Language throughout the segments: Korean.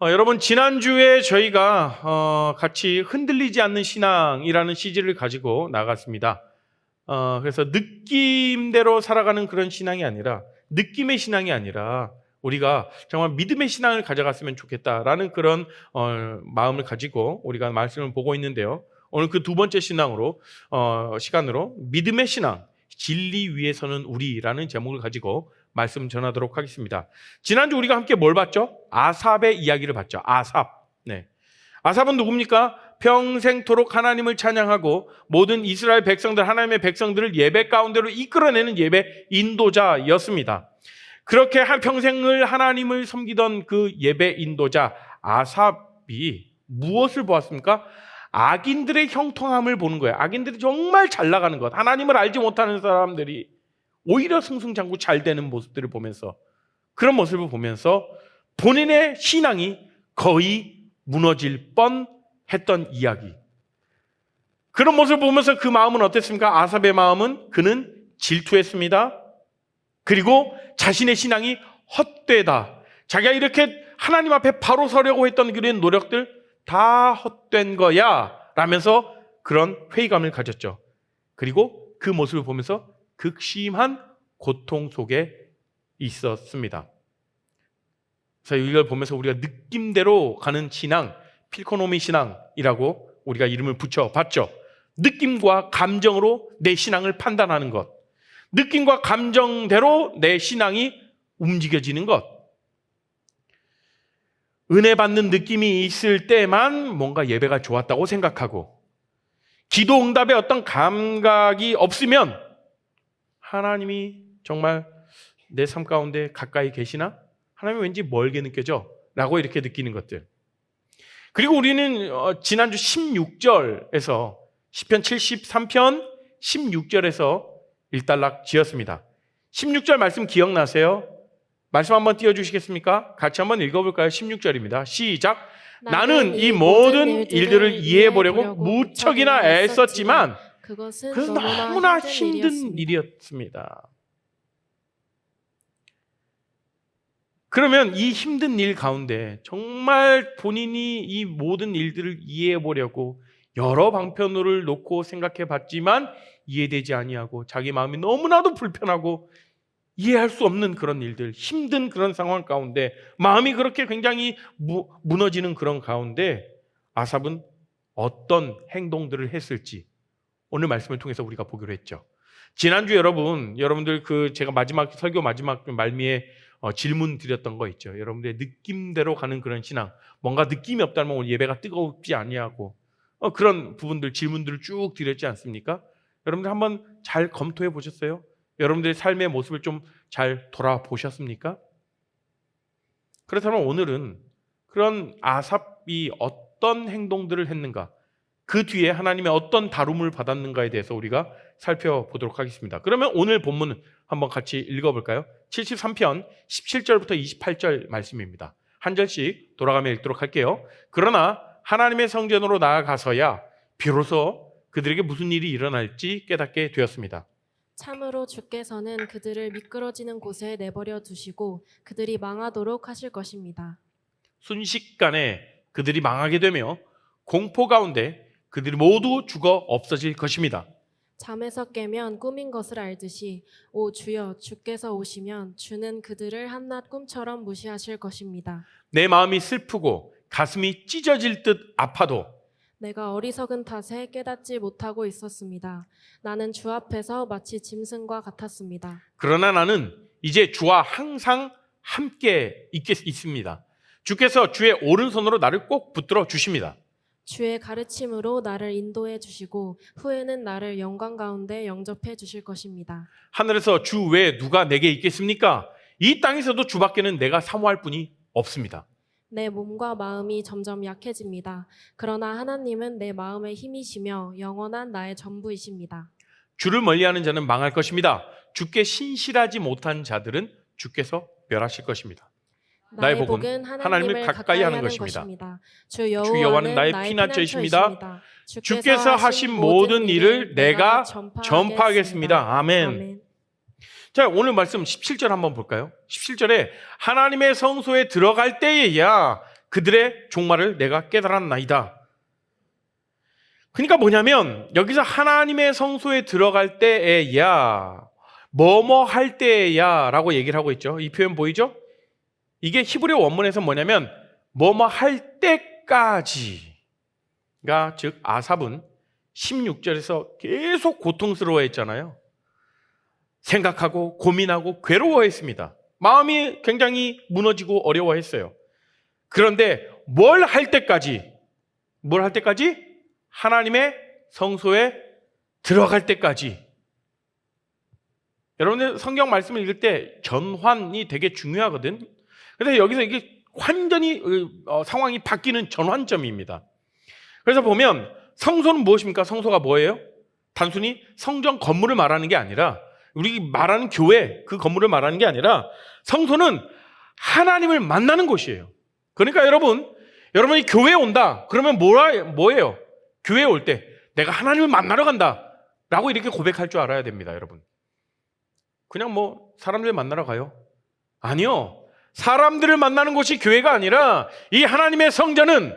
여러분, 지난주에 저희가 같이 흔들리지 않는 신앙이라는 시리즈를 가지고 나갔습니다. 그래서 느낌대로 살아가는 그런 신앙이 아니라, 느낌의 신앙이 아니라 우리가 정말 믿음의 신앙을 가져갔으면 좋겠다라는 그런 마음을 가지고 우리가 말씀을 보고 있는데요. 오늘 그 두 번째 시간으로 믿음의 신앙, 진리 위에서는 우리라는 제목을 가지고 말씀 전하도록 하겠습니다. 지난주 우리가 함께 뭘 봤죠? 아삽의 이야기를 봤죠. 아삽. 네. 아삽은 누굽니까? 평생토록 하나님을 찬양하고 모든 이스라엘 백성들, 하나님의 백성들을 예배 가운데로 이끌어내는 예배 인도자였습니다. 그렇게 평생을 하나님을 섬기던 그 예배 인도자 아삽이 무엇을 보았습니까? 악인들의 형통함을 보는 거예요. 악인들이 정말 잘 나가는 것, 하나님을 알지 못하는 사람들이 오히려 승승장구 잘 되는 모습들을 보면서, 그런 모습을 보면서 본인의 신앙이 거의 무너질 뻔했던 이야기. 그런 모습을 보면서 그 마음은 어땠습니까? 아삽의 마음은, 그는 질투했습니다. 그리고 자신의 신앙이 헛되다, 자기가 이렇게 하나님 앞에 바로 서려고 했던 그런 노력들 다 헛된 거야 라면서 그런 회의감을 가졌죠. 그리고 그 모습을 보면서 극심한 고통 속에 있었습니다. 그래서 이걸 보면서 우리가 느낌대로 가는 신앙, 필코노미 신앙이라고 우리가 이름을 붙여봤죠. 느낌과 감정으로 내 신앙을 판단하는 것, 느낌과 감정대로 내 신앙이 움직여지는 것. 은혜 받는 느낌이 있을 때만 뭔가 예배가 좋았다고 생각하고, 기도 응답에 어떤 감각이 없으면 하나님이 정말 내 삶 가운데 가까이 계시나? 하나님이 왠지 멀게 느껴져 라고 이렇게 느끼는 것들. 그리고 우리는 지난주 16절에서 시편 73편 16절에서 일단락 지었습니다. 16절 말씀 기억나세요? 말씀 한번 띄워주시겠습니까? 같이 한번 읽어볼까요? 16절입니다. 시작. 나는 이 모든 일들을 이해해보려고 무척이나 애썼지만 그것은 너무나 힘든 일이었습니다. 그러면 이 힘든 일 가운데 정말 본인이 이 모든 일들을 이해해보려고 여러 방편을 놓고 생각해봤지만 이해되지 아니하고 자기 마음이 너무나도 불편하고 이해할 수 없는 그런 일들, 힘든 그런 상황 가운데 마음이 그렇게 굉장히 무너지는 그런 가운데 아삽은 어떤 행동들을 했을지 오늘 말씀을 통해서 우리가 보기로 했죠. 지난주 여러분들 제가 설교 마지막 말미에 질문 드렸던 거 있죠. 여러분들의 느낌대로 가는 그런 신앙, 뭔가 느낌이 없다면 오늘 예배가 뜨겁지 아니하고 그런 부분들, 질문들을 쭉 드렸지 않습니까? 여러분들 한번 잘 검토해 보셨어요? 여러분들의 삶의 모습을 좀 잘 돌아보셨습니까? 그렇다면 오늘은 그런 아삽이 어떤 행동들을 했는가, 그 뒤에 하나님의 어떤 다룸을 받았는가에 대해서 우리가 살펴보도록 하겠습니다. 그러면 오늘 본문은 한번 같이 읽어볼까요? 73편 17절부터 28절 말씀입니다. 한 절씩 돌아가며 읽도록 할게요. 그러나 하나님의 성전으로 나아가서야 비로소 그들에게 무슨 일이 일어날지 깨닫게 되었습니다. 참으로 주께서는 그들을 미끄러지는 곳에 내버려 두시고 그들이 망하도록 하실 것입니다. 순식간에 그들이 망하게 되며 공포 가운데 그들이 모두 죽어 없어질 것입니다. 잠에서 깨면 꿈인 것을 알듯이 오 주여 주께서 오시면 주는 그들을 한낱 꿈처럼 무시하실 것입니다. 내 마음이 슬프고 가슴이 찢어질 듯 아파도 내가 어리석은 탓에 깨닫지 못하고 있었습니다. 나는 주 앞에서 마치 짐승과 같았습니다. 그러나 나는 이제 주와 항상 함께 있습니다. 주께서 주의 오른손으로 나를 꼭 붙들어 주십니다. 주의 가르침으로 나를 인도해 주시고 후에는 나를 영광 가운데 영접해 주실 것입니다. 하늘에서 주 외에 누가 내게 있겠습니까? 이 땅에서도 주밖에는 내가 사모할 분이 없습니다. 내 몸과 마음이 점점 약해집니다. 그러나 하나님은 내 마음의 힘이시며 영원한 나의 전부이십니다. 주를 멀리하는 자는 망할 것입니다. 주께 신실하지 못한 자들은 주께서 멸하실 것입니다. 나의 복은 하나님을 가까이 하는 것입니다. 주 여호와는 나의 피난처이십니다. 주께서 하신 모든 일을 내가 전파하겠습니다. 아멘. 자, 오늘 말씀 17절 한번 볼까요? 17절에 하나님의 성소에 들어갈 때에야 그들의 종말을 내가 깨달았나이다. 그러니까 뭐냐면 여기서 하나님의 성소에 들어갈 때에야 뭐뭐 할 때야 라고 얘기를 하고 있죠. 이 표현 보이죠? 이게 히브리 원문에서 뭐냐면 뭐뭐 할 때까지가, 즉 아삽은 16절에서 계속 고통스러워 했잖아요. 생각하고 고민하고 괴로워했습니다. 마음이 굉장히 무너지고 어려워했어요. 그런데 뭘 할 때까지? 하나님의 성소에 들어갈 때까지. 여러분들 성경 말씀을 읽을 때 전환이 되게 중요하거든. 그래서 여기서 이게 완전히 상황이 바뀌는 전환점입니다. 그래서 보면 성소는 무엇입니까? 성소가 뭐예요? 단순히 성전 건물을 말하는 게 아니라, 우리 말하는 교회 그 건물을 말하는 게 아니라 성소는 하나님을 만나는 곳이에요. 그러니까 여러분이 교회에 온다 그러면 뭐예요? 교회에 올 때 내가 하나님을 만나러 간다 라고 이렇게 고백할 줄 알아야 됩니다. 여러분, 그냥 사람들 만나러 가요? 아니요. 사람들을 만나는 곳이 교회가 아니라 이 하나님의 성전은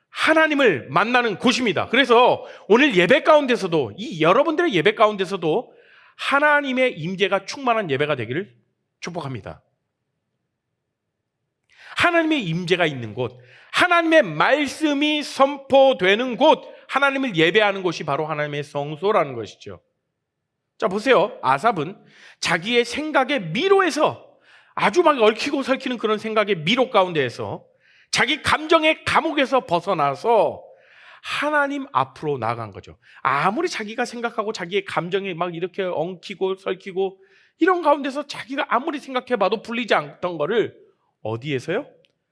하나님을 만나는 곳입니다. 그래서 오늘 예배 가운데서도, 이 여러분들의 예배 가운데서도 하나님의 임재가 충만한 예배가 되기를 축복합니다. 하나님의 임재가 있는 곳, 하나님의 말씀이 선포되는 곳, 하나님을 예배하는 곳이 바로 하나님의 성소라는 것이죠. 자, 보세요. 아삽은 자기의 생각의 미로에서, 아주 막 얽히고 설키는 그런 생각의 미로 가운데에서, 자기 감정의 감옥에서 벗어나서 하나님 앞으로 나아간 거죠. 아무리 자기가 생각하고 자기의 감정이 막 이렇게 엉키고 설키고 이런 가운데서 자기가 아무리 생각해봐도 풀리지 않던 거를 어디에서요?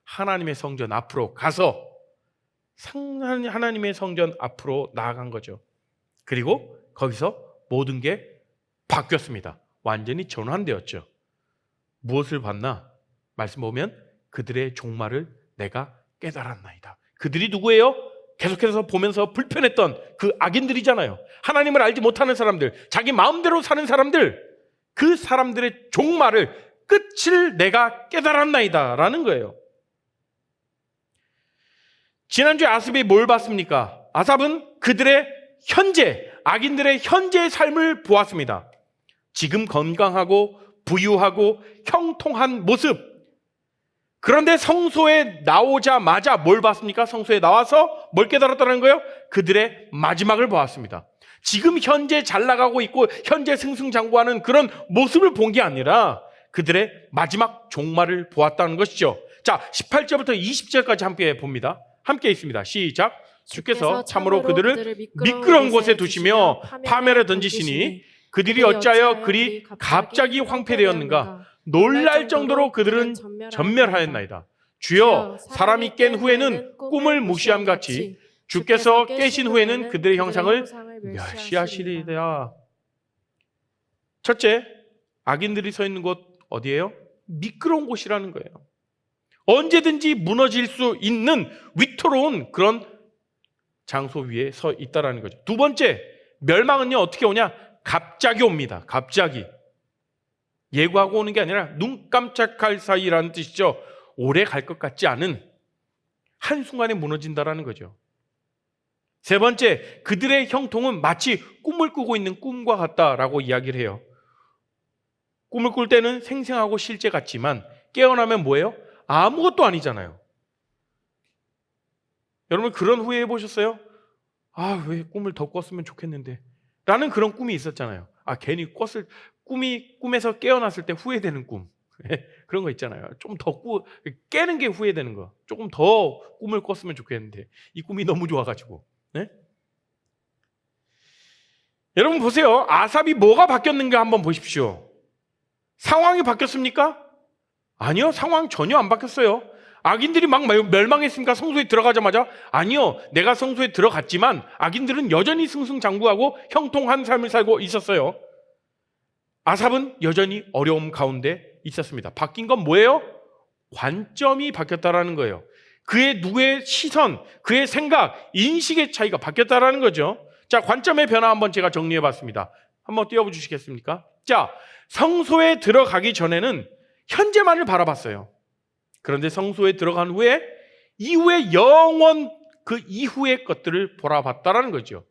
하나님의 성전 앞으로 가서 하나님의 성전 앞으로 나아간 거죠. 그리고 거기서 모든 게 바뀌었습니다. 완전히 전환되었죠. 무엇을 봤나? 말씀 보면 그들의 종말을 내가 깨달았나이다. 그들이 누구예요? 계속해서 보면서 불편했던 그 악인들이잖아요. 하나님을 알지 못하는 사람들, 자기 마음대로 사는 사람들, 그 사람들의 종말을, 끝을 내가 깨달았나이다 라는 거예요. 지난주에 아삽이 뭘 봤습니까? 아삽은 그들의 현재, 악인들의 현재의 삶을 보았습니다. 지금 건강하고 부유하고 형통한 모습. 그런데 성소에 나오자마자 뭘 봤습니까? 성소에 나와서 뭘 깨달았다는 거예요? 그들의 마지막을 보았습니다. 지금 현재 잘 나가고 있고 현재 승승장구하는 그런 모습을 본 게 아니라 그들의 마지막 종말을 보았다는 것이죠. 자, 18절부터 20절까지 함께 봅니다. 함께 있습니다. 시작. 주께서 참으로 그들을 미끄러운 곳에 두시며 파멸에 던지시니 그들이 어찌하여 그리 갑자기 황폐되었는가? 놀랄 정도로 그들은 전멸하였나이다. 주여, 사람이 깬 후에는 꿈을 무시함 같이 주께서 깨신 후에는 그들의 형상을 멸시하시리라. 첫째, 악인들이 서 있는 곳 어디예요? 미끄러운 곳이라는 거예요. 언제든지 무너질 수 있는 위태로운 그런 장소 위에 서 있다라는 거죠. 두 번째, 멸망은요 어떻게 오냐? 갑자기 옵니다. 갑자기. 예고하고 오는 게 아니라 눈 깜짝할 사이라는 뜻이죠. 오래 갈 것 같지 않은 한순간에 무너진다라는 거죠. 세 번째, 그들의 형통은 마치 꿈을 꾸고 있는 꿈과 같다라고 이야기를 해요. 꿈을 꿀 때는 생생하고 실제 같지만 깨어나면 뭐예요? 아무것도 아니잖아요. 여러분 그런 후회 해보셨어요? 아, 왜 꿈을 더 꿨으면 좋겠는데 라는 그런 꿈이 있었잖아요. 아, 괜히 꿈에서 깨어났을 때 후회되는 꿈. 그런 거 있잖아요. 좀 더 깨는 게 후회되는 거. 조금 더 꿈을 꿨으면 좋겠는데 이 꿈이 너무 좋아가지고. 네? 여러분 보세요. 아삽이 뭐가 바뀌었는가 한번 보십시오. 상황이 바뀌었습니까? 아니요. 상황 전혀 안 바뀌었어요. 악인들이 막 멸망했습니까? 성소에 들어가자마자? 아니요. 내가 성소에 들어갔지만 악인들은 여전히 승승장구하고 형통한 삶을 살고 있었어요. 아삽은 여전히 어려움 가운데 있었습니다. 바뀐 건 뭐예요? 관점이 바뀌었다라는 거예요. 누구의 시선, 그의 생각, 인식의 차이가 바뀌었다라는 거죠. 자, 관점의 변화 한번 제가 정리해 봤습니다. 한번 띄워 주시겠습니까? 자, 성소에 들어가기 전에는 현재만을 바라봤어요. 그런데 성소에 들어간 후에 이후에 영원 그 이후의 것들을 돌아봤다라는 거죠.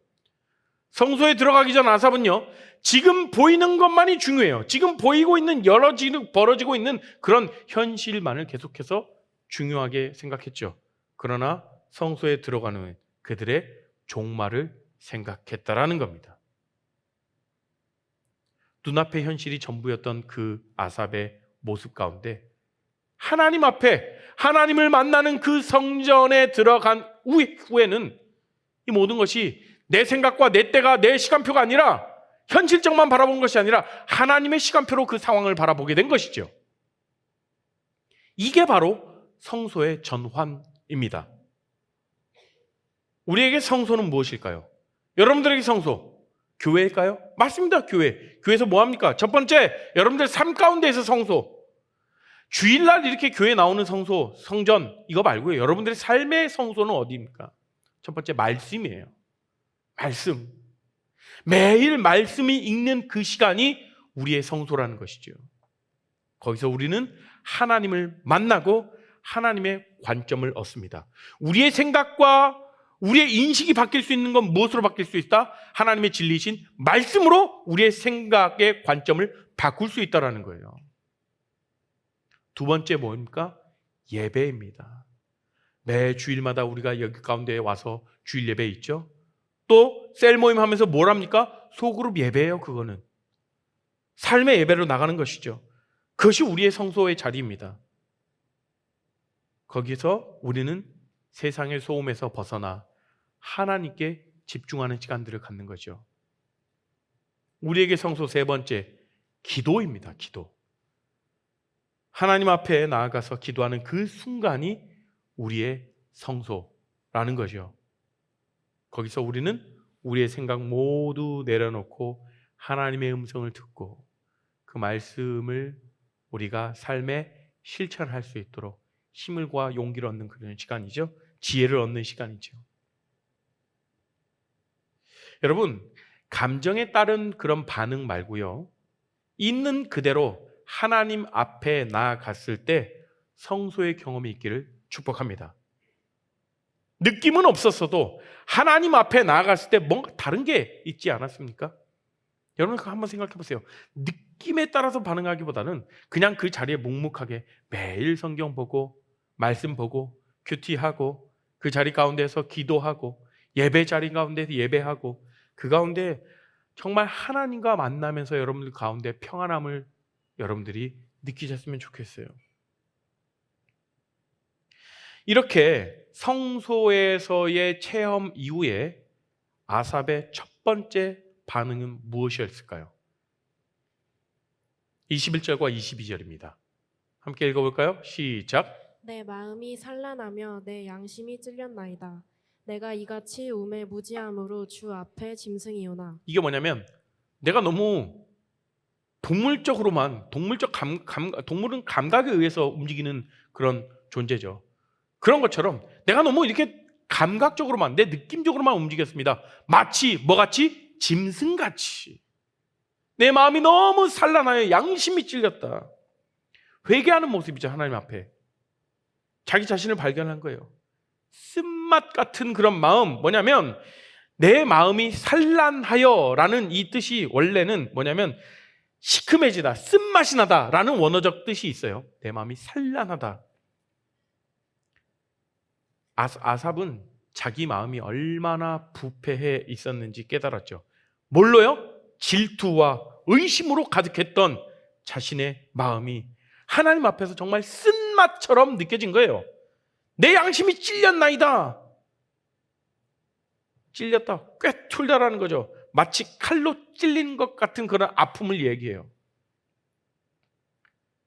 성소에 들어가기 전 아삽은요, 지금 보이는 것만이 중요해요. 지금 보이고 있는 벌어지고 있는 그런 현실만을 계속해서 중요하게 생각했죠. 그러나 성소에 들어가는 후에 그들의 종말을 생각했다라는 겁니다. 눈앞의 현실이 전부였던 그 아삽의 모습 가운데 하나님 앞에 하나님을 만나는 그 성전에 들어간 후에는 이 모든 것이 내 생각과 내 때가 내 시간표가 아니라 현실적만 바라보는 것이 아니라 하나님의 시간표로 그 상황을 바라보게 된 것이죠. 이게 바로 성소의 전환입니다. 우리에게 성소는 무엇일까요? 여러분들에게 성소, 교회일까요? 맞습니다. 교회. 교회에서 뭐 합니까? 첫 번째, 여러분들 삶 가운데에서 성소. 주일날 이렇게 교회 나오는 성소, 성전 이거 말고요. 여러분들의 삶의 성소는 어디입니까? 첫 번째, 말씀이에요. 말씀. 매일 말씀이 읽는 그 시간이 우리의 성소라는 것이죠. 거기서 우리는 하나님을 만나고 하나님의 관점을 얻습니다. 우리의 생각과 우리의 인식이 바뀔 수 있는 건 무엇으로 바뀔 수 있다? 하나님의 진리이신 말씀으로 우리의 생각의 관점을 바꿀 수 있다는 거예요. 두 번째 뭡니까? 예배입니다. 매 주일마다 우리가 여기 가운데에 와서 주일 예배 있죠? 또 셀 모임 하면서 뭘 합니까? 소그룹 예배예요. 그거는 삶의 예배로 나가는 것이죠. 그것이 우리의 성소의 자리입니다. 거기서 우리는 세상의 소음에서 벗어나 하나님께 집중하는 시간들을 갖는 거죠. 우리에게 성소 세 번째, 기도입니다. 기도. 하나님 앞에 나아가서 기도하는 그 순간이 우리의 성소라는 거죠. 거기서 우리는 우리의 생각 모두 내려놓고 하나님의 음성을 듣고 그 말씀을 우리가 삶에 실천할 수 있도록 힘을과 용기를 얻는 그런 시간이죠. 지혜를 얻는 시간이죠. 여러분, 감정에 따른 그런 반응 말고요, 있는 그대로 하나님 앞에 나아갔을 때 성소의 경험이 있기를 축복합니다. 느낌은 없었어도 하나님 앞에 나아갔을 때 뭔가 다른 게 있지 않았습니까? 여러분 그거 한번 생각해 보세요. 느낌에 따라서 반응하기보다는 그냥 그 자리에 묵묵하게 매일 성경 보고 말씀 보고 큐티하고 그 자리 가운데서 기도하고 예배 자리 가운데서 예배하고 그 가운데 정말 하나님과 만나면서 여러분들 가운데 평안함을 여러분들이 느끼셨으면 좋겠어요. 이렇게 성소에서의 체험 이후에 아삽의 첫 번째 반응은 무엇이었을까요? 21절과 22절입니다. 함께 읽어볼까요? 시작. 내 마음이 산란하며 내 양심이 찔렸나이다. 내가 이같이 우매 무지함으로 주 앞에 짐승이오나. 이게 뭐냐면 내가 너무 동물적으로만 동물은 감각에 의해서 움직이는 그런 존재죠. 그런 것처럼 내가 너무 이렇게 감각적으로만 내 느낌적으로만 움직였습니다. 마치 뭐같이? 짐승같이. 내 마음이 너무 산란하여 양심이 찔렸다. 회개하는 모습이죠. 하나님 앞에 자기 자신을 발견한 거예요. 쓴맛 같은 그런 마음, 뭐냐면 내 마음이 산란하여 라는 이 뜻이 원래는 뭐냐면 시큼해지다, 쓴맛이 나다 라는 원어적 뜻이 있어요. 내 마음이 산란하다. 아삽은 자기 마음이 얼마나 부패해 있었는지 깨달았죠. 뭘로요? 질투와 의심으로 가득했던 자신의 마음이 하나님 앞에서 정말 쓴맛처럼 느껴진 거예요. 내 양심이 찔렸나이다. 찔렸다, 꿰툴다라는 거죠. 마치 칼로 찔린 것 같은 그런 아픔을 얘기해요.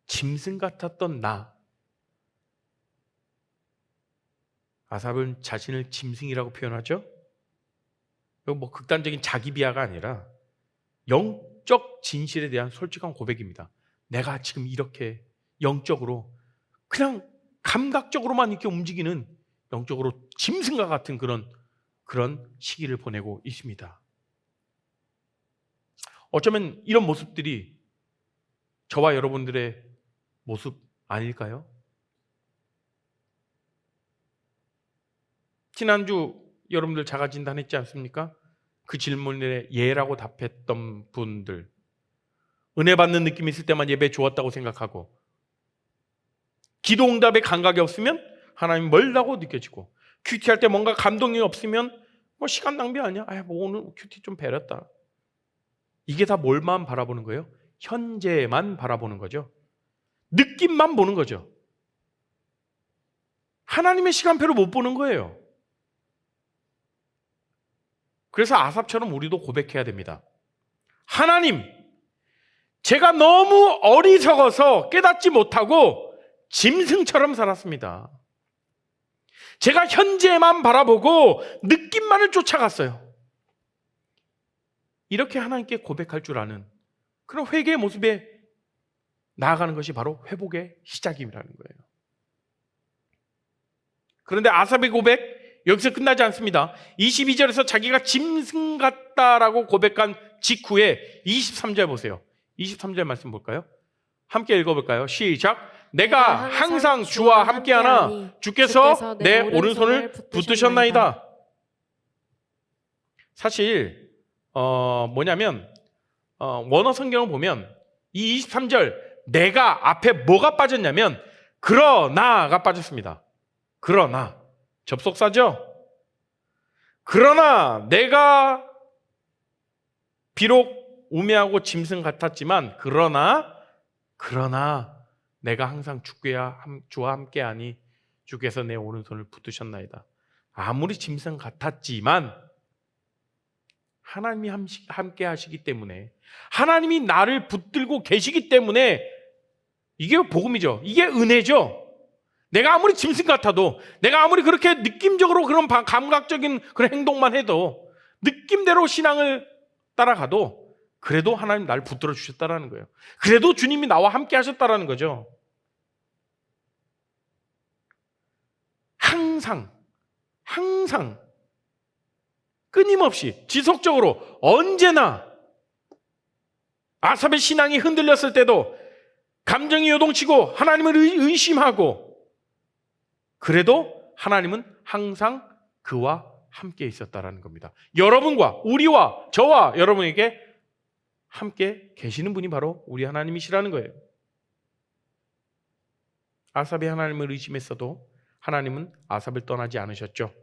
짐승 같았던 나. 아삽은 자신을 짐승이라고 표현하죠. 뭐 극단적인 자기 비하가 아니라 영적 진실에 대한 솔직한 고백입니다. 내가 지금 이렇게 영적으로 그냥 감각적으로만 이렇게 움직이는 영적으로 짐승과 같은 그런 시기를 보내고 있습니다. 어쩌면 이런 모습들이 저와 여러분들의 모습 아닐까요? 지난주 여러분들 자가진단했지 않습니까? 그 질문에 예라고 답했던 분들, 은혜 받는 느낌이 있을 때만 예배 좋았다고 생각하고, 기도 응답에 감각이 없으면 하나님 멀다고 느껴지고, 큐티할 때 뭔가 감동이 없으면 뭐 시간 낭비 아니야? 뭐 오늘 큐티 좀 배렸다. 이게 다 뭘만 바라보는 거예요? 현재만 바라보는 거죠. 느낌만 보는 거죠. 하나님의 시간표를 못 보는 거예요. 그래서 아삽처럼 우리도 고백해야 됩니다. 하나님, 제가 너무 어리석어서 깨닫지 못하고 짐승처럼 살았습니다. 제가 현재만 바라보고 느낌만을 쫓아갔어요. 이렇게 하나님께 고백할 줄 아는 그런 회개의 모습에 나아가는 것이 바로 회복의 시작이라는 거예요. 그런데 아삽의 고백 여기서 끝나지 않습니다. 22절에서 자기가 짐승 같다라고 고백한 직후에 23절 보세요. 23절 말씀 볼까요? 함께 읽어볼까요? 시작. 내가 항상 주와 함께하나 주께서 내 오른손을 붙드셨나이다. 사실 뭐냐면 원어 성경을 보면 이 23절 내가 앞에 뭐가 빠졌냐면 그러나가 빠졌습니다. 그러나 접속사죠. 그러나 내가 비록 우매하고 짐승 같았지만 그러나 내가 항상 주와 함께하니 주께서 내 오른손을 붙드셨나이다. 아무리 짐승 같았지만 하나님이 함께 하시기 때문에, 하나님이 나를 붙들고 계시기 때문에 이게 복음이죠. 이게 은혜죠. 내가 아무리 짐승 같아도, 내가 아무리 그렇게 느낌적으로 그런 감각적인 그런 행동만 해도, 느낌대로 신앙을 따라가도 그래도 하나님 나를 붙들어 주셨다라는 거예요. 그래도 주님이 나와 함께 하셨다라는 거죠. 항상 끊임없이 지속적으로 언제나 아삽의 신앙이 흔들렸을 때도 감정이 요동치고 하나님을 의심하고, 그래도 하나님은 항상 그와 함께 있었다라는 겁니다. 여러분과 우리와 저와 여러분에게 함께 계시는 분이 바로 우리 하나님이시라는 거예요. 아삽이 하나님을 의심했어도 하나님은 아삽을 떠나지 않으셨죠.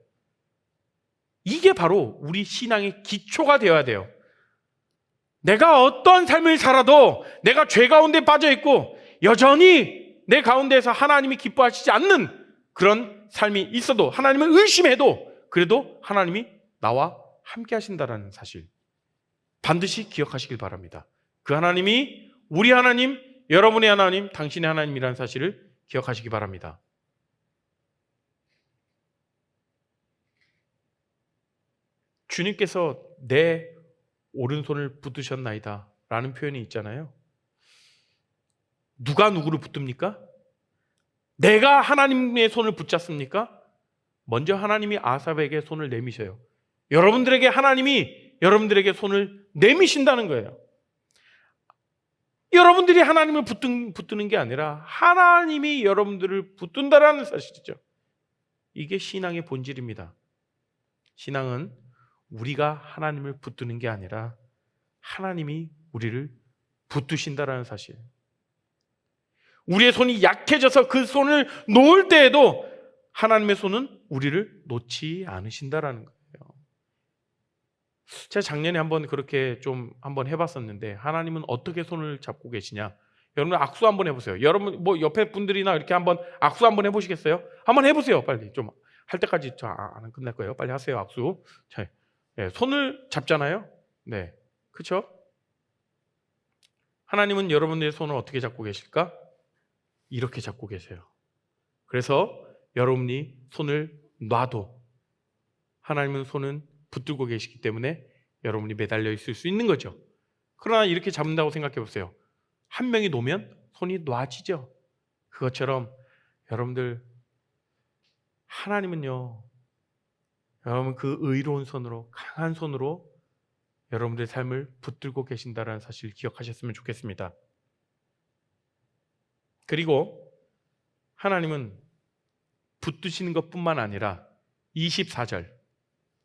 이게 바로 우리 신앙의 기초가 되어야 돼요. 내가 어떤 삶을 살아도 내가 죄 가운데 빠져 있고 여전히 내 가운데에서 하나님이 기뻐하시지 않는 그런 삶이 있어도, 하나님을 의심해도 그래도 하나님이 나와 함께 하신다는 사실 반드시 기억하시길 바랍니다. 그 하나님이 우리 하나님, 여러분의 하나님, 당신의 하나님이라는 사실을 기억하시기 바랍니다. 주님께서 내 오른손을 붙드셨나이다 라는 표현이 있잖아요. 누가 누구를 붙듭니까? 내가 하나님의 손을 붙잡습니까? 먼저 하나님이 아삽에게 손을 내미셔요. 여러분들에게 하나님이 여러분들에게 손을 내미신다는 거예요. 여러분들이 하나님을 붙드는 게 아니라 하나님이 여러분들을 붙든다라는 사실이죠. 이게 신앙의 본질입니다. 신앙은 우리가 하나님을 붙드는 게 아니라 하나님이 우리를 붙드신다라는 사실. 우리의 손이 약해져서 그 손을 놓을 때에도 하나님의 손은 우리를 놓지 않으신다라는 거예요. 제가 작년에 한번 그렇게 좀 한번 해봤었는데, 하나님은 어떻게 손을 잡고 계시냐? 여러분 악수 한번 해보세요. 여러분 뭐 옆에 분들이나 이렇게 한번 악수 한번 해보시겠어요? 한번 해보세요. 빨리 좀 할 때까지 안 끝날 거예요. 빨리 하세요. 악수. 자, 네, 손을 잡잖아요. 네, 그렇죠? 하나님은 여러분들의 손을 어떻게 잡고 계실까? 이렇게 잡고 계세요. 그래서 여러분이 손을 놔도 하나님은 손은 붙들고 계시기 때문에 여러분이 매달려 있을 수 있는 거죠. 그러나 이렇게 잡는다고 생각해 보세요. 한 명이 놓으면 손이 놔지죠. 그것처럼 여러분들, 하나님은요, 여러분 그 의로운 손으로, 강한 손으로 여러분들의 삶을 붙들고 계신다는 사실을 기억하셨으면 좋겠습니다. 그리고 하나님은 붙드시는 것뿐만 아니라 24절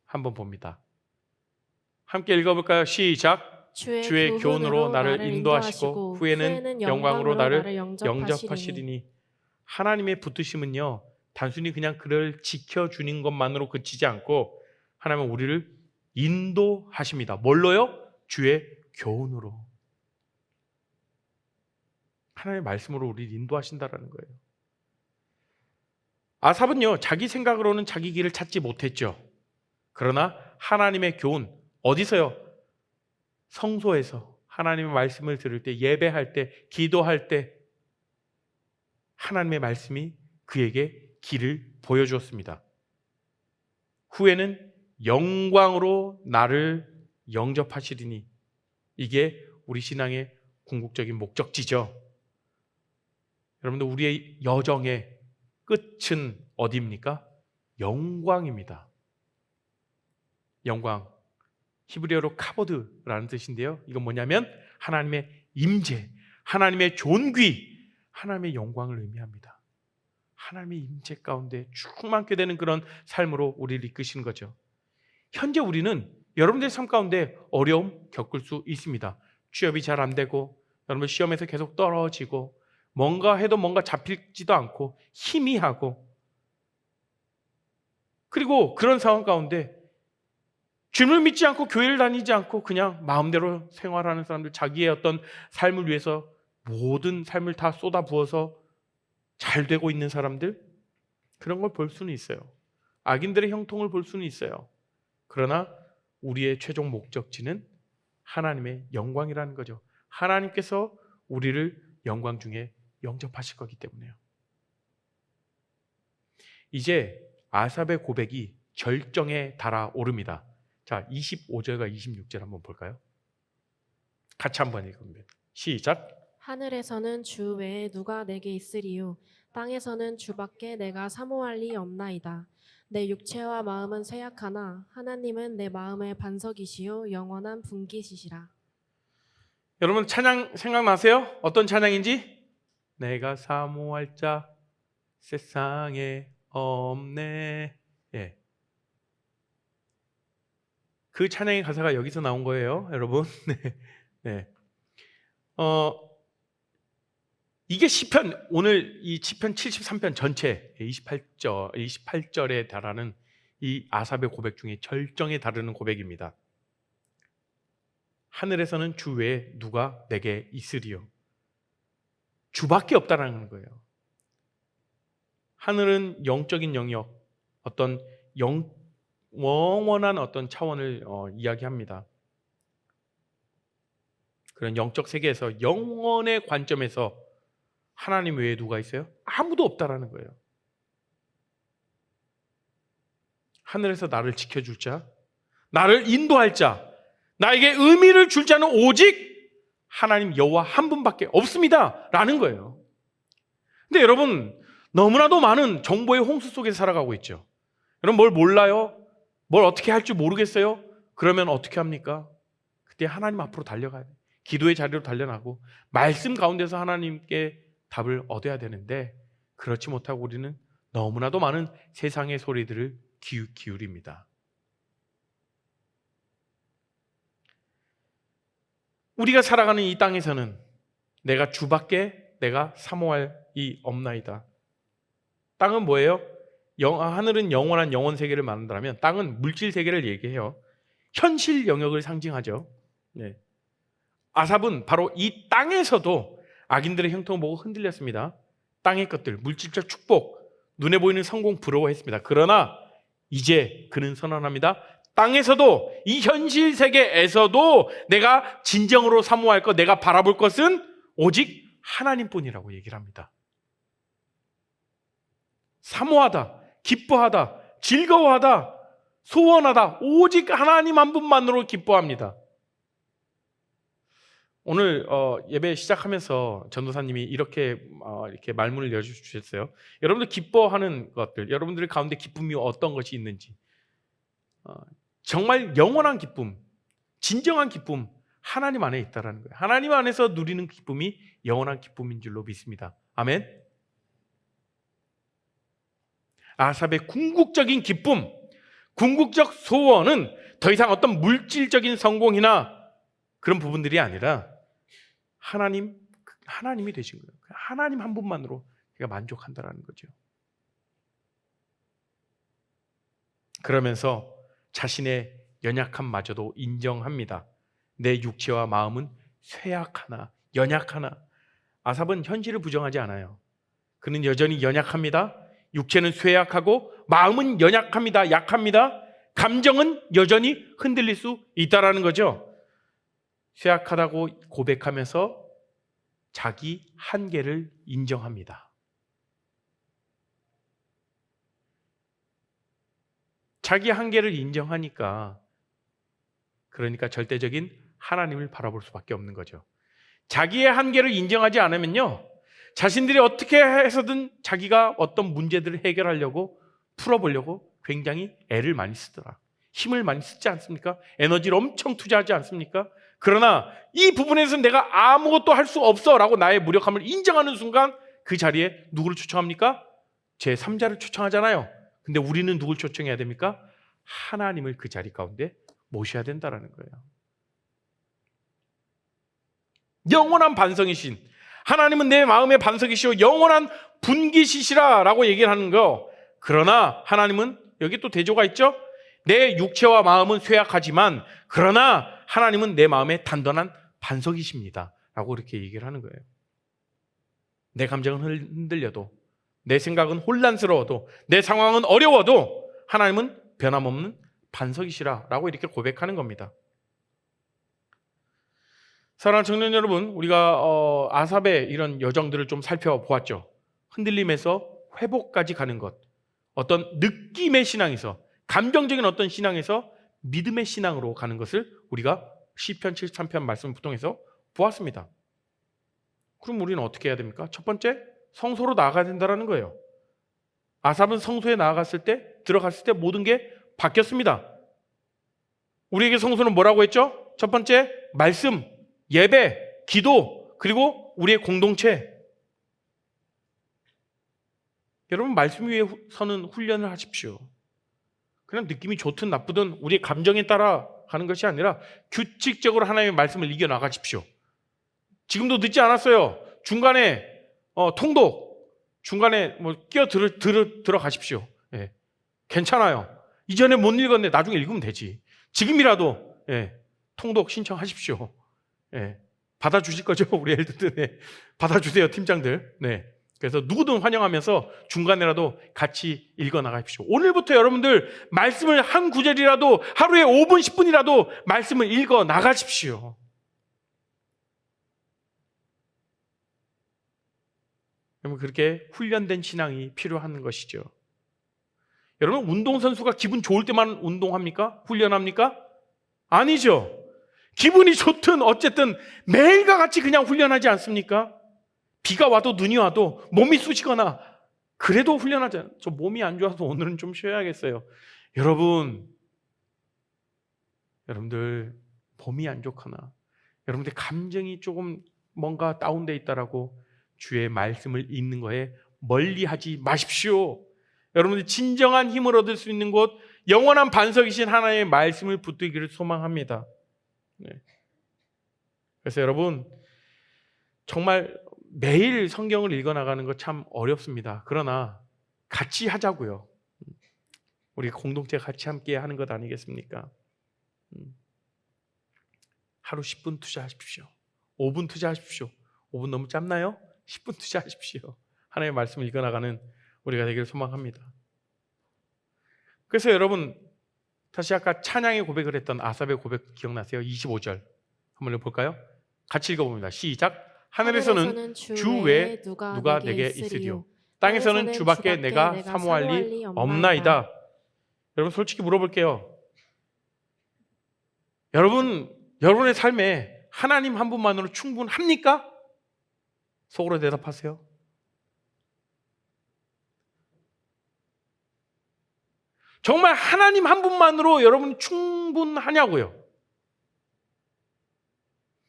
한번 봅니다. 함께 읽어볼까요? 시작. 주의 교훈으로 나를 인도하시고 후에는 영광으로 나를 영접하시리니. 하나님의 붙드심은요, 단순히 그냥 그를 지켜주는 것만으로 그치지 않고 하나님은 우리를 인도하십니다. 뭘로요? 주의 교훈으로. 하나님의 말씀으로 우리를 인도하신다라는 거예요. 아삽은요, 자기 생각으로는 자기 길을 찾지 못했죠. 그러나 하나님의 교훈, 어디서요? 성소에서 하나님의 말씀을 들을 때, 예배할 때, 기도할 때 하나님의 말씀이 그에게 길을 보여주었습니다. 후에는 영광으로 나를 영접하시리니. 이게 우리 신앙의 궁극적인 목적지죠. 여러분들, 우리의 여정의 끝은 어디입니까? 영광입니다. 영광. 히브리어로 카보드라는 뜻인데요. 이건 뭐냐면 하나님의 임재, 하나님의 존귀, 하나님의 영광을 의미합니다. 하나님의 임재 가운데 충만케 되는 그런 삶으로 우리를 이끄시는 거죠. 현재 우리는 여러분들의 삶 가운데 어려움 겪을 수 있습니다. 취업이 잘 안 되고, 여러분 시험에서 계속 떨어지고, 뭔가 해도 뭔가 잡히지도 않고 희미하고, 그리고 그런 상황 가운데 주님을 믿지 않고 교회를 다니지 않고 그냥 마음대로 생활하는 사람들, 자기의 어떤 삶을 위해서 모든 삶을 다 쏟아부어서 잘 되고 있는 사람들, 그런 걸 볼 수는 있어요. 악인들의 형통을 볼 수는 있어요. 그러나 우리의 최종 목적지는 하나님의 영광이라는 거죠. 하나님께서 우리를 영광 중에 영접하실 거기 때문에요. 이제 아삽의 고백이 절정에 달아오릅니다. 자, 25절과 26절 한번 볼까요? 같이 한번 읽으면 시작. 하늘에서는 주 외에 누가 내게 있으리요? 땅에서는 주밖에 내가 사모할 리 없나이다. 내 육체와 마음은 쇠약하나 하나님은 내 마음의 반석이시요 영원한 분깃이시라. 여러분 찬양 생각나세요? 어떤 찬양인지? 내가 사모할 자 세상에 없네. 예. 그 찬양의 가사가 여기서 나온 거예요, 여러분. 네. 이게 시편, 오늘 이 시편 73편 전체 28절에 달하는 이 아삽의 고백 중에 절정에 다르는 고백입니다. 하늘에서는 주 외에 누가 내게 있으리요? 주밖에 없다라는 거예요. 하늘은 영적인 영역, 어떤 영원한 어떤 차원을 이야기합니다. 그런 영적 세계에서 영원의 관점에서 하나님 외에 누가 있어요? 아무도 없다라는 거예요. 하늘에서 나를 지켜줄 자, 나를 인도할 자, 나에게 의미를 줄 자는 오직 하나님 여호와 한 분밖에 없습니다 라는 거예요. 근데 여러분, 너무나도 많은 정보의 홍수 속에 살아가고 있죠. 여러분, 뭘 몰라요? 뭘 어떻게 할 줄 모르겠어요? 그러면 어떻게 합니까? 그때 하나님 앞으로 달려가야 돼요. 기도의 자리로 달려나고 말씀 가운데서 하나님께 답을 얻어야 되는데, 그렇지 못하고 우리는 너무나도 많은 세상의 소리들을 기울입니다. 우리가 살아가는 이 땅에서는 내가 주밖에 내가 사모할 이 없나이다. 땅은 뭐예요? 하늘은 영원한 영원 세계를 말한다면 땅은 물질 세계를 얘기해요. 현실 영역을 상징하죠. 네. 아삽은 바로 이 땅에서도 악인들의 형통을 보고 흔들렸습니다. 땅의 것들, 물질적 축복, 눈에 보이는 성공 부러워했습니다. 그러나 이제 그는 선언합니다. 땅에서도, 이 현실 세계에서도 내가 진정으로 사모할 것, 내가 바라볼 것은 오직 하나님뿐이라고 얘기를 합니다. 사모하다, 기뻐하다, 즐거워하다, 소원하다, 오직 하나님 한 분만으로 기뻐합니다. 오늘 예배 시작하면서 전도사님이 이렇게 말문을 열어주셨어요. 여러분들 기뻐하는 것들, 여러분들 가운데 기쁨이 어떤 것이 있는지, 정말 영원한 기쁨, 진정한 기쁨, 하나님 안에 있다라는 거예요. 하나님 안에서 누리는 기쁨이 영원한 기쁨인 줄로 믿습니다. 아멘. 아삽의 궁극적인 기쁨, 궁극적 소원은 더 이상 어떤 물질적인 성공이나 그런 부분들이 아니라 하나님이 되신 거예요. 하나님 한 분만으로 그가 만족한다라는 거죠. 그러면서 자신의 연약함마저도 인정합니다. 내 육체와 마음은 쇠약하나 연약하나. 아삽은 현실을 부정하지 않아요. 그는 여전히 연약합니다. 육체는 쇠약하고 마음은 연약합니다. 약합니다. 감정은 여전히 흔들릴 수 있다라는 거죠. 쇠약하다고 고백하면서 자기 한계를 인정합니다. 자기 한계를 인정하니까 그러니까 절대적인 하나님을 바라볼 수밖에 없는 거죠. 자기의 한계를 인정하지 않으면요, 자신들이 어떻게 해서든 자기가 어떤 문제들을 해결하려고 풀어보려고 굉장히 애를 많이 쓰더라. 힘을 많이 쓰지 않습니까? 에너지를 엄청 투자하지 않습니까? 그러나 이 부분에서 내가 아무것도 할 수 없어 라고 나의 무력함을 인정하는 순간 그 자리에 누구를 초청합니까? 제3자를 초청하잖아요. 근데 우리는 누굴 초청해야 됩니까? 하나님을 그 자리 가운데 모셔야 된다는 거예요. 영원한 반석이신 하나님은 내 마음의 반석이시오 영원한 분기시시라 라고 얘기를 하는 거. 그러나 하나님은 여기 또 대조가 있죠. 내 육체와 마음은 쇠약하지만 그러나 하나님은 내 마음의 단단한 반석이십니다 라고 이렇게 얘기를 하는 거예요. 내 감정은 흔들려도, 내 생각은 혼란스러워도, 내 상황은 어려워도 하나님은 변함없는 반석이시라 라고 이렇게 고백하는 겁니다. 사랑하는 청년 여러분, 우리가 아삽의 이런 여정들을 좀 살펴보았죠. 흔들림에서 회복까지 가는 것, 어떤 느낌의 신앙에서, 감정적인 어떤 신앙에서 믿음의 신앙으로 가는 것을 우리가 시편 73편 말씀을 통해서 보았습니다. 그럼 우리는 어떻게 해야 됩니까? 첫 번째, 성소로 나아가야 된다는 거예요. 아삽은 성소에 들어갔을 때 모든 게 바뀌었습니다. 우리에게 성소는 뭐라고 했죠? 첫 번째, 말씀, 예배, 기도, 그리고 우리의 공동체. 여러분, 말씀 위에 서는 훈련을 하십시오. 그냥 느낌이 좋든 나쁘든 우리의 감정에 따라 가는 것이 아니라 규칙적으로 하나님의 말씀을 이겨나가십시오. 지금도 늦지 않았어요. 중간에 통독, 중간에 끼어 들어가십시오. 예. 괜찮아요. 이전에 못 읽었는데 나중에 읽으면 되지. 지금이라도 통독 신청하십시오. 받아주실 거죠? 우리 애들들. 받아주세요, 팀장들. 그래서 누구든 환영하면서 중간에라도 같이 읽어나가십시오. 오늘부터 여러분들 말씀을 한 구절이라도 하루에 5분, 10분이라도 말씀을 읽어나가십시오. 여러분, 그렇게 훈련된 신앙이 필요한 것이죠. 여러분, 운동선수가 기분 좋을 때만 운동합니까? 훈련합니까? 아니죠. 기분이 좋든 어쨌든 매일과 같이 그냥 훈련하지 않습니까? 비가 와도 눈이 와도 몸이 쑤시거나 그래도 훈련하잖아요. 저 몸이 안 좋아서 오늘은 좀 쉬어야겠어요. 여러분들 몸이 안 좋거나 여러분들 감정이 조금 뭔가 다운돼 있다라고 주의 말씀을 읽는 거에 멀리하지 마십시오. 여러분들 진정한 힘을 얻을 수 있는 곳, 영원한 반석이신 하나님의 말씀을 붙들기를 소망합니다. 그래서 여러분, 정말 매일 성경을 읽어나가는 거 참 어렵습니다. 그러나 같이 하자고요. 우리 공동체 같이 함께 하는 것 아니겠습니까? 하루 10분 투자하십시오. 5분 투자하십시오. 5분 너무 짧나요? 10분 투자하십시오. 하나님의 말씀을 읽어나가는 우리가 되기를 소망합니다. 그래서 여러분, 다시 아까 찬양의 고백을 했던 아삽의 고백 기억나세요? 25절 한번 볼까요? 같이 읽어봅니다. 시작. 하늘에서는 주 외에 누가 내게 있으리요. 땅에서는 주밖에 내가 사모할 리 없나이다. 여러분, 솔직히 물어볼게요. 여러분의 삶에 하나님 한 분만으로 충분합니까? 속으로 대답하세요. 정말 하나님 한 분만으로 여러분 충분하냐고요?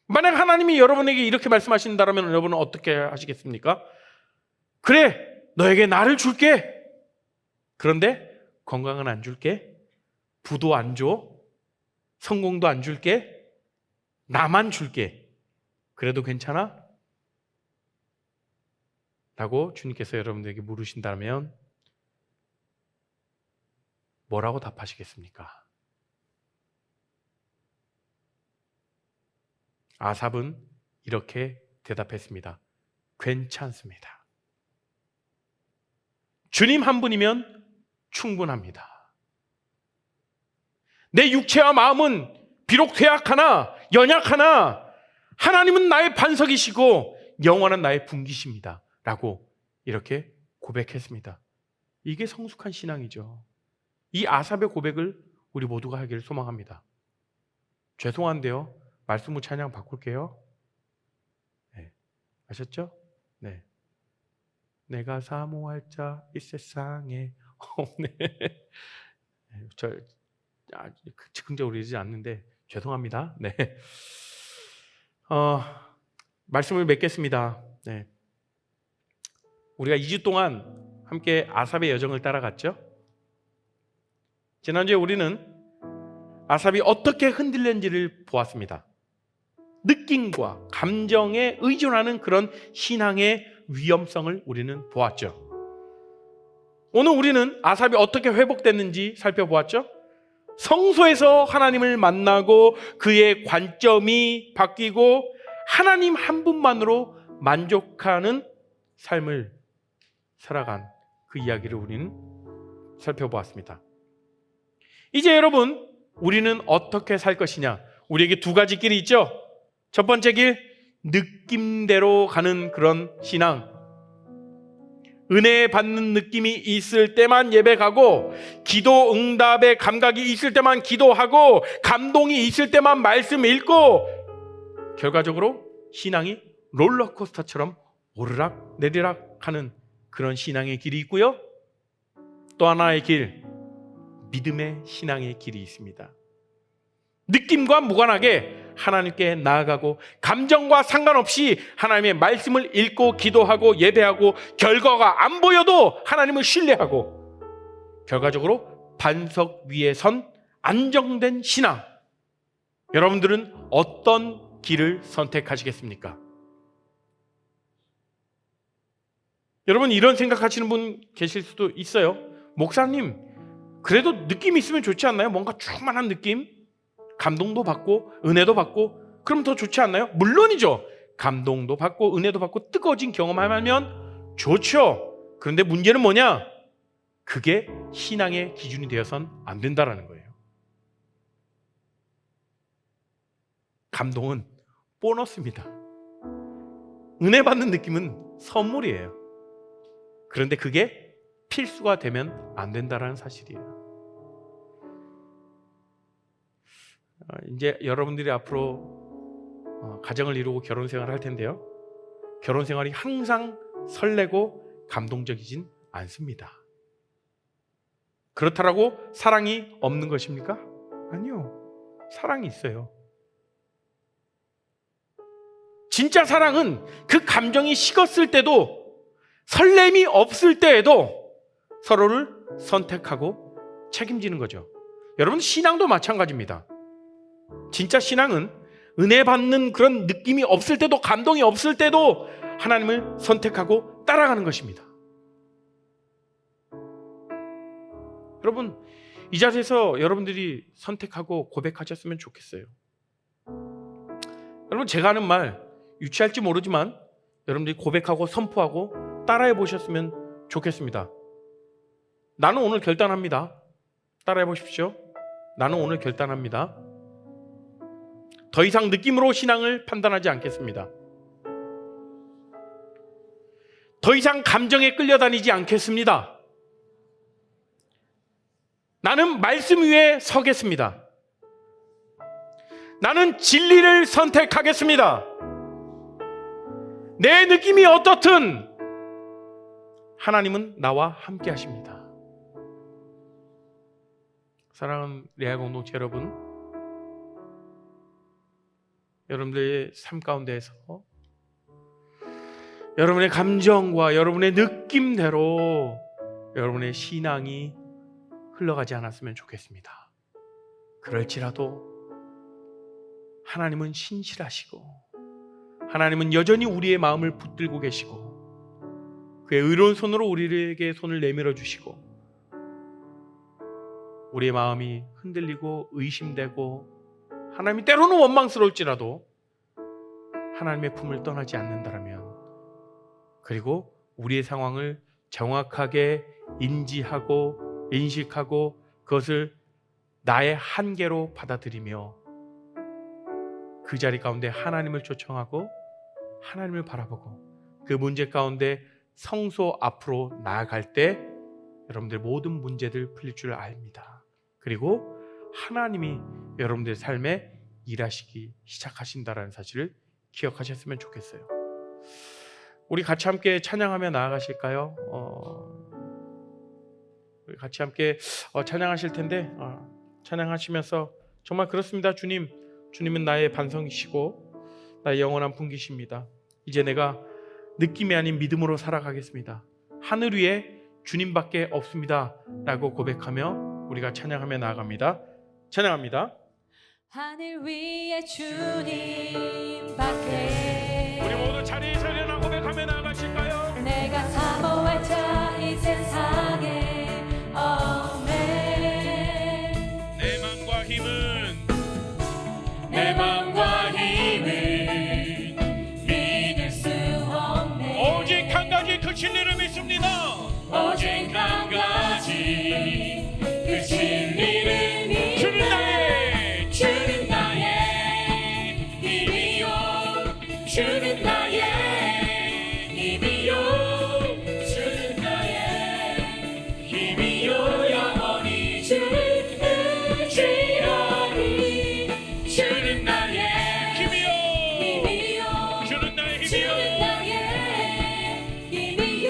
만약 하나님이 여러분에게 이렇게 말씀하신다면 여러분은 어떻게 하시겠습니까? 그래, 너에게 나를 줄게. 그런데 건강은 안 줄게. 부도 안 줘? 성공도 안 줄게? 나만 줄게. 그래도 괜찮아? 라고 주님께서 여러분들에게 물으신다면 뭐라고 답하시겠습니까? 아삽은 이렇게 대답했습니다. 괜찮습니다. 주님 한 분이면 충분합니다. 내 육체와 마음은 비록 퇴악하나 연약하나 하나님은 나의 반석이시고 영원한 나의 분기십니다. 라고 이렇게 고백했습니다. 이게 성숙한 신앙이죠. 이 아삽의 고백을 우리 모두가 하기를 소망합니다. 죄송한데요. 말씀 후 찬양 바꿀게요. 네. 아셨죠? 네. 내가 사모할 자 이 세상에 없네. 저 즉흥적으로 이러지 않는데 죄송합니다. 네. 말씀을 맺겠습니다. 네. 우리가 2주 동안 함께 아삽의 여정을 따라갔죠. 지난주에 우리는 아삽이 어떻게 흔들렸는지를 보았습니다. 느낌과 감정에 의존하는 그런 신앙의 위험성을 우리는 보았죠. 오늘 우리는 아삽이 어떻게 회복됐는지 살펴보았죠. 성소에서 하나님을 만나고 그의 관점이 바뀌고 하나님 한 분만으로 만족하는 삶을 살아간 그 이야기를 우리는 살펴보았습니다. 이제 여러분, 우리는 어떻게 살 것이냐? 우리에게 두 가지 길이 있죠. 첫 번째 길, 느낌대로 가는 그런 신앙. 은혜 받는 느낌이 있을 때만 예배 가고, 기도 응답의 감각이 있을 때만 기도하고, 감동이 있을 때만 말씀 읽고, 결과적으로 신앙이 롤러코스터처럼 오르락 내리락 하는 그런 신앙의 길이 있고요. 또 하나의 길, 믿음의 신앙의 길이 있습니다. 느낌과 무관하게 하나님께 나아가고 감정과 상관없이 하나님의 말씀을 읽고 기도하고 예배하고 결과가 안 보여도 하나님을 신뢰하고 결과적으로 반석 위에 선 안정된 신앙. 여러분들은 어떤 길을 선택하시겠습니까? 여러분, 이런 생각하시는 분 계실 수도 있어요. 목사님, 그래도 느낌이 있으면 좋지 않나요? 뭔가 충만한 느낌? 감동도 받고 은혜도 받고 그럼 더 좋지 않나요? 물론이죠. 감동도 받고 은혜도 받고 뜨거워진 경험하면 좋죠. 그런데 문제는 뭐냐? 그게 신앙의 기준이 되어선 안 된다라는 거예요. 감동은 보너스입니다. 은혜 받는 느낌은 선물이에요. 그런데 그게 필수가 되면 안 된다라는 사실이에요. 이제 여러분들이 앞으로 가정을 이루고 결혼 생활을 할 텐데요. 결혼 생활이 항상 설레고 감동적이진 않습니다. 그렇다고 사랑이 없는 것입니까? 아니요. 사랑이 있어요. 진짜 사랑은 그 감정이 식었을 때도 설렘이 없을 때에도 서로를 선택하고 책임지는 거죠. 여러분, 신앙도 마찬가지입니다. 진짜 신앙은 은혜 받는 그런 느낌이 없을 때도 감동이 없을 때도 하나님을 선택하고 따라가는 것입니다. 여러분, 이 자리에서 여러분들이 선택하고 고백하셨으면 좋겠어요. 여러분, 제가 하는 말 유치할지 모르지만 여러분들이 고백하고 선포하고 따라해 보셨으면 좋겠습니다. 나는 오늘 결단합니다. 따라해 보십시오. 나는 오늘 결단합니다. 더 이상 느낌으로 신앙을 판단하지 않겠습니다. 더 이상 감정에 끌려다니지 않겠습니다. 나는 말씀 위에 서겠습니다. 나는 진리를 선택하겠습니다. 내 느낌이 어떻든 하나님은 나와 함께 하십니다. 사랑하는 레아 공동체 여러분, 여러분들의 삶 가운데에서 여러분의 감정과 여러분의 느낌대로 여러분의 신앙이 흘러가지 않았으면 좋겠습니다. 그럴지라도 하나님은 신실하시고 하나님은 여전히 우리의 마음을 붙들고 계시고 그의 의로운 손으로 우리에게 손을 내밀어 주시고 우리의 마음이 흔들리고 의심되고 하나님이 때로는 원망스러울지라도 하나님의 품을 떠나지 않는다라면, 그리고 우리의 상황을 정확하게 인지하고 인식하고 그것을 나의 한계로 받아들이며 그 자리 가운데 하나님을 초청하고 하나님을 바라보고 그 문제 가운데 성소 앞으로 나아갈 때 여러분들 모든 문제들 풀릴 줄 압니다. 그리고 하나님이 여러분들의 삶에 일하시기 시작하신다는 사실을 기억하셨으면 좋겠어요. 우리 같이 함께 찬양하며 나아가실까요? 우리 같이 함께 찬양하실 텐데 찬양하시면서 정말 그렇습니다. 주님은 나의 반성이시고 나의 영원한 분기십니다. 이제 내가 느낌이 아닌 믿음으로 살아가겠습니다. 하늘 위에 주님밖에 없습니다 라고 고백하며 우리가 찬양하며 나아갑니다. 찬양합니다. 하늘 위에 주님밖에 우리 모두 자리에서 일어나 고백하며 나아가실까요? 내가 사모할 자 이 세상에 없네. 내 맘과 힘은 내 맘과 힘은 믿을 수 없네. 오직 한 가지 그 진리를 믿습니다. 오직 한 가지 그 진리를 믿네. 주는 나의 힘이요, 주는 나의 힘이요, 주는 나의 힘이요, 영원히 주를 의지하리. 주는 나의 힘이요, 힘이요, 주는 나의 힘이요, 주는 나의 힘이요,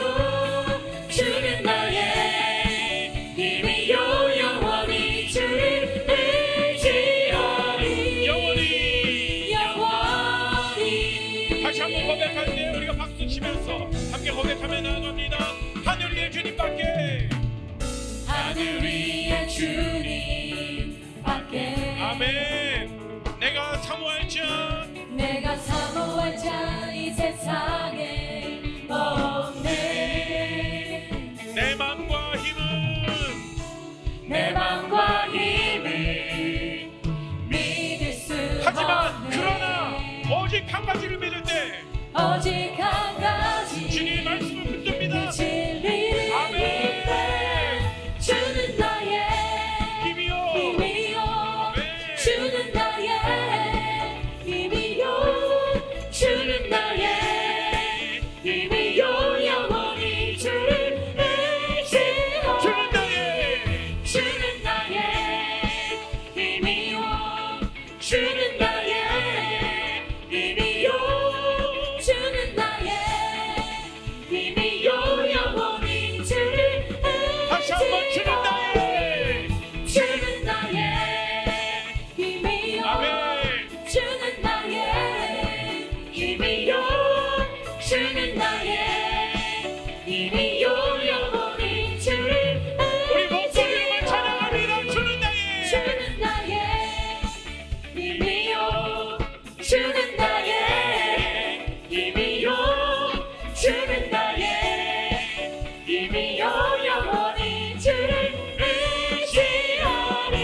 주는 나의 힘이요, 영원히 주를 의지하리. 영원히. 다시 한번 고백할 때 우리가 박수 치면서 함께 고백하며 나아갑니다. 하늘 위에 주님밖에. 하늘 위에 주님밖에 아멘. 내가 사모할 자 내가 사모할 자 이 세상에 없네. 내 맘과 힘은 내 맘과 힘을 믿을 수 하지만 없네. 그러나 오직 한 가지를 믿을 때 오직 한 가지 주님의 말씀을 붙듭니다. 그 진리를 아멘. 믿네. 주는 나의 힘이요, 힘이요, 아멘. 주는 나의 힘이요, 주는 나의 힘이요, 영원히 주를 의지하리. 주는 나의 주는 나의 힘이요, 주는 나의 힘이요, 주는 나의 힘이요, 영원히 주를 다시 한번 주는 의지하리. 나의 주는 나의 힘이요, 아멘. 주는 나의 힘이요, 주는 나의 힘이요, 영원히 주를 우리 목소리로만 의지하리. 찬양합니다. 주는 나의 주는 나의 힘이요, 주는 나의 힘이요, 주는 나의 힘이요, 영원히 주를 의지하리.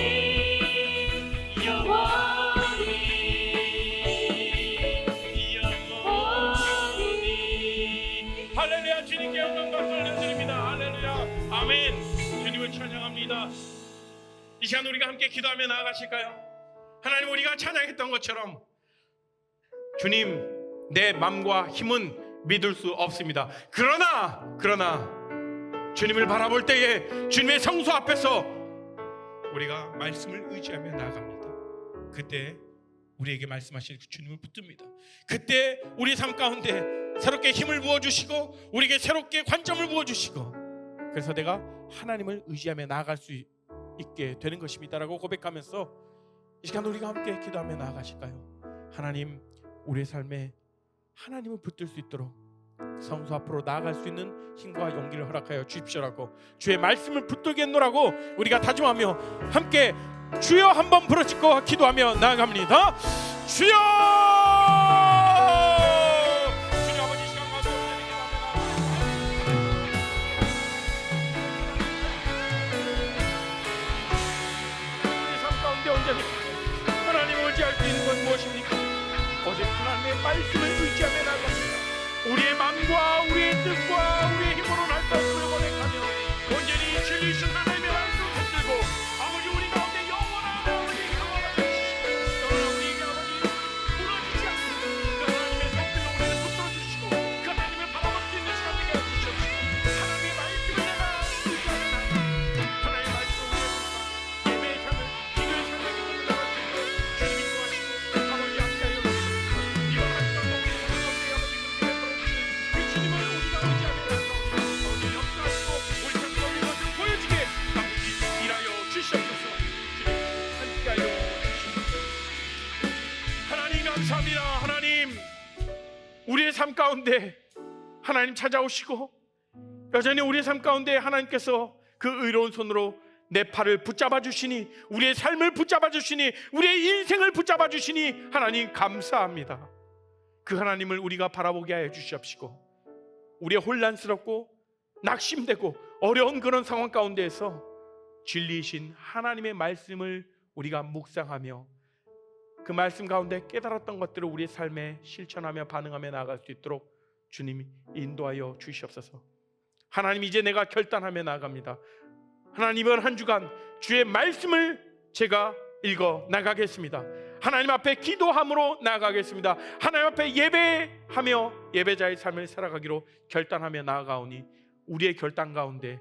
영원히. 할렐루야. 주님께 영광 박수 올려드립니다. 할렐루야. 아멘. 주님을 찬양합니다. 이 시간 우리가 함께 기도하며 나아가실까요? 하나님, 우리가 찬양했던 것처럼 주님, 내 맘과 힘은 믿을 수 없습니다. 그러나 주님을 바라볼 때에 주님의 성소 앞에서 우리가 말씀을 의지하며 나아갑니다. 그때 우리에게 말씀하신 그 주님을 붙듭니다. 그때 우리 삶 가운데 새롭게 힘을 부어주시고 우리에게 새롭게 관점을 부어주시고, 그래서 내가 하나님을 의지하며 나아갈 수 있게 되는 것입니다라고 고백하면서 이 시간 우리가 함께 기도하며 나아가실까요? 하나님, 우리의 삶에 하나님을 붙들 수 있도록 성소 앞으로 나아갈 수 있는 힘과 용기를 허락하여 주십시오라고 주의 말씀을 붙들겠노라고 우리가 다짐하며 함께 주여 한번 부르짖고 기도하며 나아갑니다. 주여! 주님 아버지 시간 가운데 우리 삶 가운데 언제나 하나님을 의지할 수 있는 건 무엇입니까? 오직 하나님의 말씀을 의지하며 나아갑니다. 우리의 마음과 우리의 뜻과 우리의 힘으로는 할 수 없음을 고백하며 온전히 진리이신 하나님의 말씀을 붙들고 아버지 우리 가운데 영원한 아버지 평화가 주시고 영원한 우리에게 아버지 무너지지 않고 그 하나님의 성필로 우리를 붙들어주시고 그 하나님을 바라볼 수 있는 시간 되게 해주시옵시고 하나님의 말씀을 내가 의지하며 나아갑니다. 하나님의 말씀을 위해서 예배의 삶을 기도의 삶을 나갈 수 있도록 주님 인도하시고 아버지 함께하여 주시옵소서. 이와 같이 우리 삶 가운데 아버지 그렇게 베풀어주시는 그 주님을 우리가 의지하며 나아가오니 아버지 역사하시고 우리 삶 가운데 것을 보여주게 아버지 일하여 주시옵소서. 주님 함께하여 주시옵소서. 하나님 감사합니다. 하나님 우리의 삶 가운데 하나님 찾아오시고 여전히 우리의 삶 가운데 하나님께서 그 의로운 손으로 내 팔을 붙잡아 주시니 우리의 삶을 붙잡아 주시니 우리의 인생을 붙잡아 주시니 하나님 감사합니다. 그 하나님을 우리가 바라보게 하여 주시옵시고 우리의 혼란스럽고 낙심되고 어려운 그런 상황 가운데에서 진리이신 하나님의 말씀을 우리가 묵상하며 그 말씀 가운데 깨달았던 것들을 우리의 삶에 실천하며 반응하며 나아갈 수 있도록 주님이 인도하여 주시옵소서. 하나님 이제 내가 결단하며 나아갑니다. 하나님 이번 한 주간 주의 말씀을 제가 읽어 나가겠습니다. 하나님 앞에 기도함으로 나아가겠습니다. 하나님 앞에 예배하며 예배자의 삶을 살아가기로 결단하며 나아가오니 우리의 결단 가운데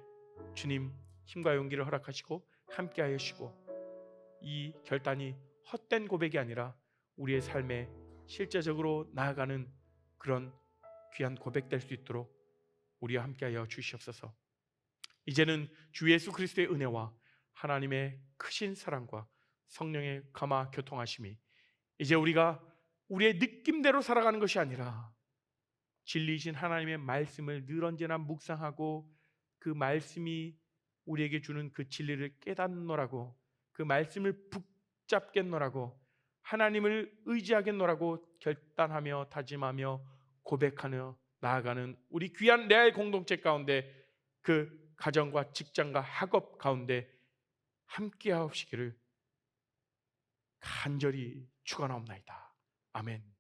주님 힘과 용기를 허락하시고 함께하여 주시고 이 결단이 헛된 고백이 아니라 우리의 삶에 실제적으로 나아가는 그런 귀한 고백될 수 있도록 우리와 함께하여 주시옵소서. 이제는 주 예수 그리스도의 은혜와 하나님의 크신 사랑과 성령의 감화 교통하심이 이제 우리가 우리의 느낌대로 살아가는 것이 아니라 진리이신 하나님의 말씀을 늘 언제나 묵상하고 그 말씀이 우리에게 주는 그 진리를 깨닫노라고 그 말씀을 붙잡겠노라고 하나님을 의지하겠노라고 결단하며 다짐하며 고백하며 나아가는 우리 귀한 레알 공동체 가운데 그 가정과 직장과 학업 가운데 함께하시기를 간절히 축원하옵나이다. 아멘.